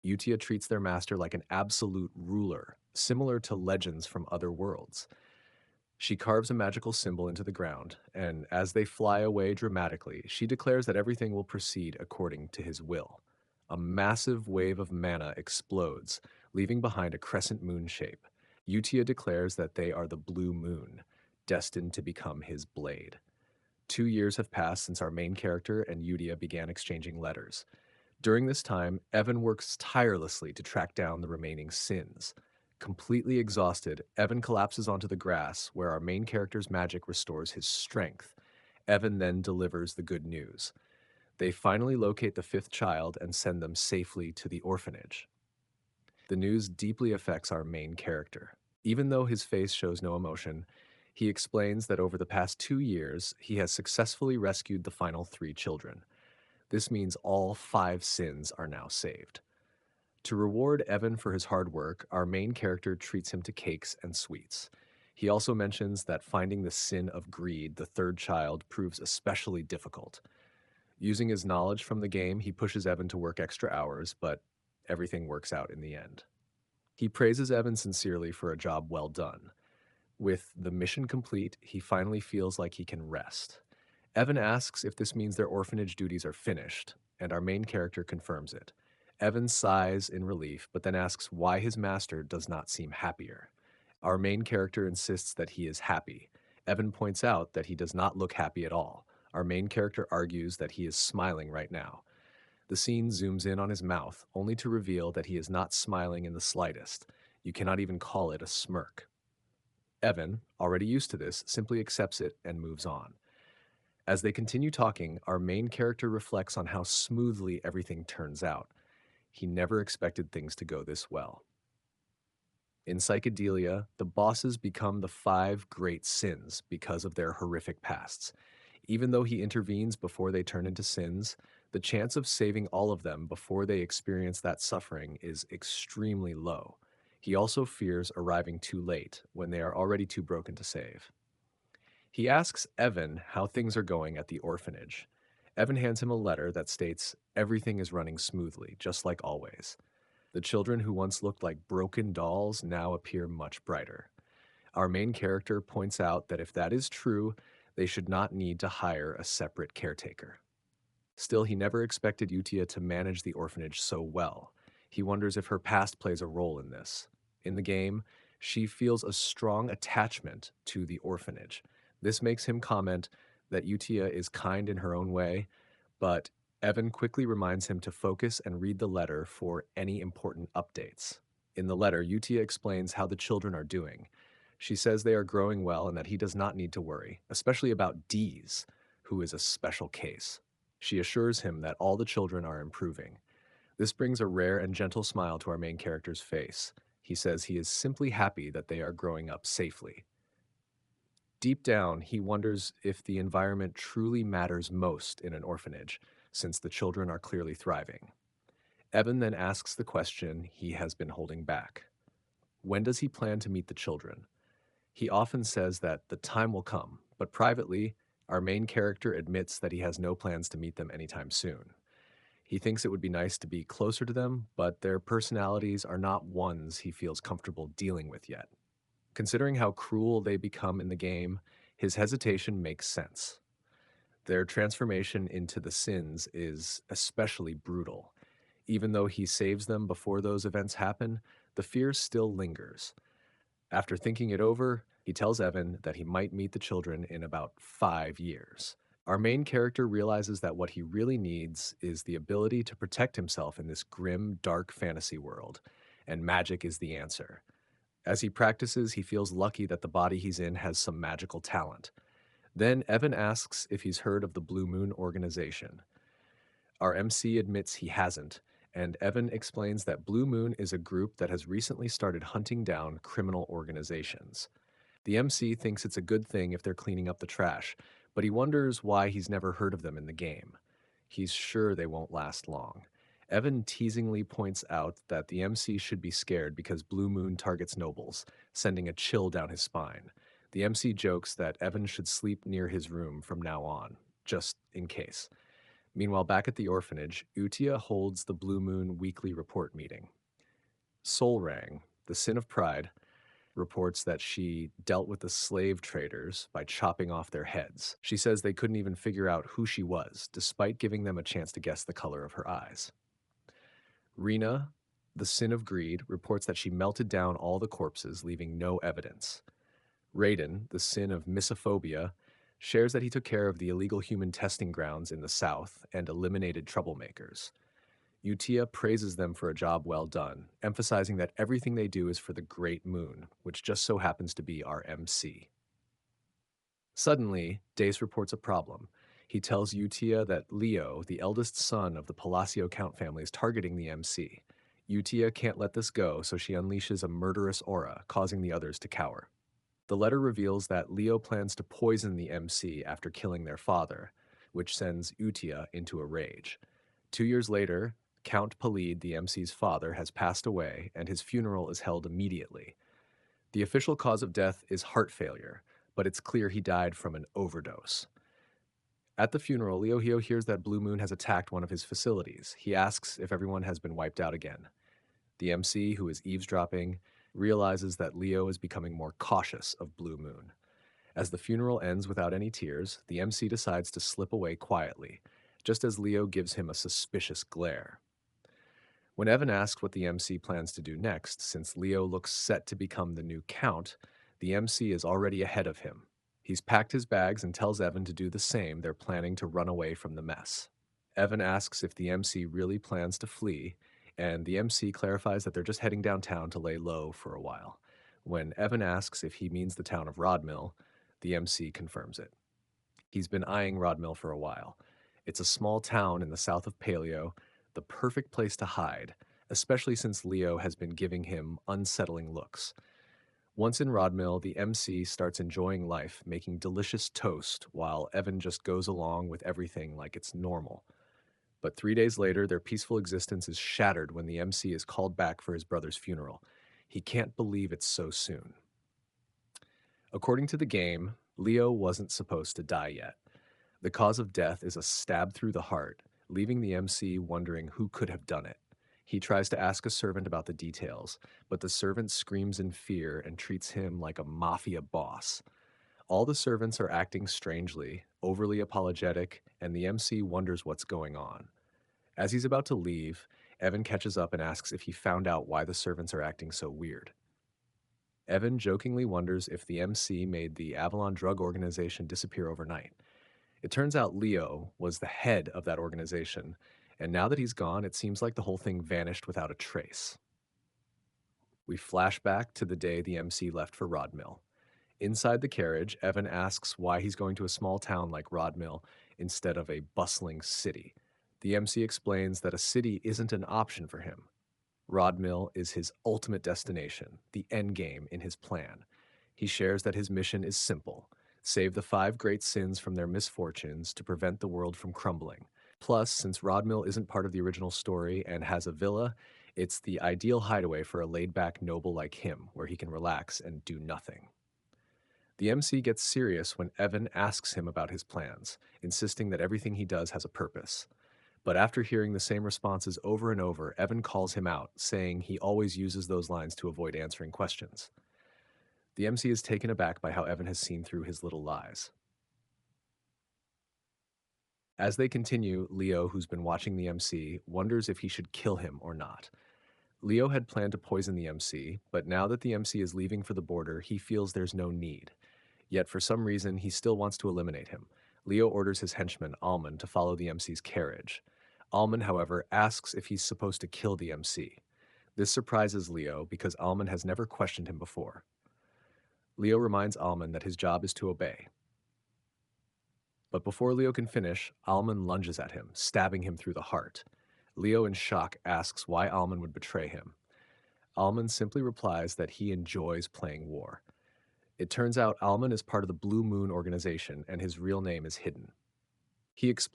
Utia treats their master like an absolute ruler, similar to legends from other worlds. She carves a magical symbol into the ground, and as they fly away dramatically, she declares that everything will proceed according to his will. A massive wave of mana explodes, leaving behind a crescent moon shape. Utia declares that they are the blue moon, destined to become his blade. 2 years have passed since our main character and Utia began exchanging letters. During this time, Evan works tirelessly to track down the remaining sins. Completely exhausted, Evan collapses onto the grass where our main character's magic restores his strength. Evan then delivers the good news. They finally locate the fifth child and send them safely to the orphanage. The news deeply affects our main character. Even though his face shows no emotion, he explains that over the past 2 years, he has successfully rescued the final three children. This means all five sins are now saved. To reward Evan for his hard work, our main character treats him to cakes and sweets. He also mentions that finding the sin of greed, the third child, proves especially difficult. Using his knowledge from the game, he pushes Evan to work extra hours, but everything works out in the end. He praises Evan sincerely for a job well done. With the mission complete, he finally feels like he can rest. Evan asks if this means their orphanage duties are finished, and our main character confirms it. Evan sighs in relief, but then asks why his master does not seem happier. Our main character insists that he is happy. Evan points out that he does not look happy at all. Our main character argues that he is smiling right now. The scene zooms in on his mouth, only to reveal that he is not smiling in the slightest. You cannot even call it a smirk. Evan, already used to this, simply accepts it and moves on. As they continue talking, our main character reflects on how smoothly everything turns out. He never expected things to go this well. In Psychedelia, the bosses become the five great sins because of their horrific pasts. Even though he intervenes before they turn into sins, the chance of saving all of them before they experience that suffering is extremely low. He also fears arriving too late when they are already too broken to save. He asks Evan how things are going at the orphanage. Evan hands him a letter that states everything is running smoothly, just like always. The children who once looked like broken dolls now appear much brighter. Our main character points out that if that is true, they should not need to hire a separate caretaker. Still, he never expected Utia to manage the orphanage so well. He wonders if her past plays a role in this. In the game, she feels a strong attachment to the orphanage. This makes him comment that Utia is kind in her own way, but Evan quickly reminds him to focus and read the letter for any important updates. In the letter, Utia explains how the children are doing. She says they are growing well and that he does not need to worry, especially about Dees, who is a special case. She assures him that all the children are improving. This brings a rare and gentle smile to our main character's face. He says he is simply happy that they are growing up safely. Deep down, he wonders if the environment truly matters most in an orphanage, since the children are clearly thriving. Evan then asks the question he has been holding back. When does he plan to meet the children? He often says that the time will come, but privately, our main character admits that he has no plans to meet them anytime soon. He thinks it would be nice to be closer to them, but their personalities are not ones he feels comfortable dealing with yet. Considering how cruel they become in the game, his hesitation makes sense. Their transformation into the sins is especially brutal. Even though he saves them before those events happen, the fear still lingers. After thinking it over, he tells Evan that he might meet the children in about 5 years. Our main character realizes that what he really needs is the ability to protect himself in this grim, dark fantasy world, and magic is the answer. As he practices, he feels lucky that the body he's in has some magical talent. Then Evan asks if he's heard of the Blue Moon organization. Our MC admits he hasn't, and Evan explains that Blue Moon is a group that has recently started hunting down criminal organizations. The MC thinks it's a good thing if they're cleaning up the trash, but he wonders why he's never heard of them in the game. He's sure they won't last long. Evan teasingly points out that the MC should be scared because Blue Moon targets nobles, sending a chill down his spine. The MC jokes that Evan should sleep near his room from now on, just in case. Meanwhile, back at the orphanage, Utia holds the Blue Moon weekly report meeting. Solrang, the sin of pride, reports that she dealt with the slave traders by chopping off their heads. She says they couldn't even figure out who she was, despite giving them a chance to guess the color of her eyes. Rena, the sin of greed, reports that she melted down all the corpses, leaving no evidence. Raiden, the sin of misophobia, shares that he took care of the illegal human testing grounds in the south and eliminated troublemakers. Utia praises them for a job well done, emphasizing that everything they do is for the Great Moon, which just so happens to be our MC. Suddenly, Dace reports a problem. He tells Utia that Leo, the eldest son of the Palacio Count family, is targeting the MC. Utia can't let this go, so she unleashes a murderous aura, causing the others to cower. The letter reveals that Leo plans to poison the MC after killing their father, which sends Utia into a rage. 2 years later, Count Palid, the MC's father, has passed away, and his funeral is held immediately. The official cause of death is heart failure, but it's clear he died from an overdose. At the funeral, Leohio hears that Blue Moon has attacked one of his facilities. He asks if everyone has been wiped out again. The MC, who is eavesdropping, realizes that Leo is becoming more cautious of Blue Moon. As the funeral ends without any tears, the MC decides to slip away quietly, just as Leo gives him a suspicious glare. When Evan asks what the MC plans to do next, since Leo looks set to become the new Count, the MC is already ahead of him. He's packed his bags and tells Evan to do the same. They're planning to run away from the mess. Evan asks if the MC really plans to flee, and the MC clarifies that they're just heading downtown to lay low for a while. When Evan asks if he means the town of Rodmill, the MC confirms it. He's been eyeing Rodmill for a while. It's a small town in the south of Paleo, the perfect place to hide, especially since Leo has been giving him unsettling looks. Once in Rodmill, the MC starts enjoying life, making delicious toast, while Evan just goes along with everything like it's normal. But 3 days later, their peaceful existence is shattered when the MC is called back for his brother's funeral. He can't believe it's so soon. According to the game, Leo wasn't supposed to die yet. The cause of death is a stab through the heart, leaving the MC wondering who could have done it. He tries to ask a servant about the details, but the servant screams in fear and treats him like a mafia boss. All the servants are acting strangely, overly apologetic, and the MC wonders what's going on. As he's about to leave, Evan catches up and asks if he found out why the servants are acting so weird. Evan jokingly wonders if the MC made the Avalon Drug Organization disappear overnight. It turns out Leo was the head of that organization, and now that he's gone, it seems like the whole thing vanished without a trace. We flash back to the day the MC left for Rodmill. Inside the carriage, Evan asks why he's going to a small town like Rodmill instead of a bustling city. The MC explains that a city isn't an option for him. Rodmill is his ultimate destination, the end game in his plan. He shares that his mission is simple: save the 5 great sins from their misfortunes to prevent the world from crumbling. Plus, since Rodmill isn't part of the original story and has a villa, it's the ideal hideaway for a laid-back noble like him, where he can relax and do nothing. The MC gets serious when Evan asks him about his plans, insisting that everything he does has a purpose. But after hearing the same responses over and over, Evan calls him out, saying he always uses those lines to avoid answering questions. The MC is taken aback by how Evan has seen through his little lies. As they continue, Leo, who's been watching the MC, wonders if he should kill him or not. Leo had planned to poison the MC, but now that the MC is leaving for the border, he feels there's no need. Yet for some reason, he still wants to eliminate him. Leo orders his henchman, Alman, to follow the MC's carriage. Alman, however, asks if he's supposed to kill the MC. This surprises Leo because Alman has never questioned him before. Leo reminds Alman that his job is to obey. But before Leo can finish, Alman lunges at him, stabbing him through the heart. Leo, in shock, asks why Alman would betray him. Alman simply replies that he enjoys playing war. It turns out Alman is part of the Blue Moon organization, and his real name is hidden. He explains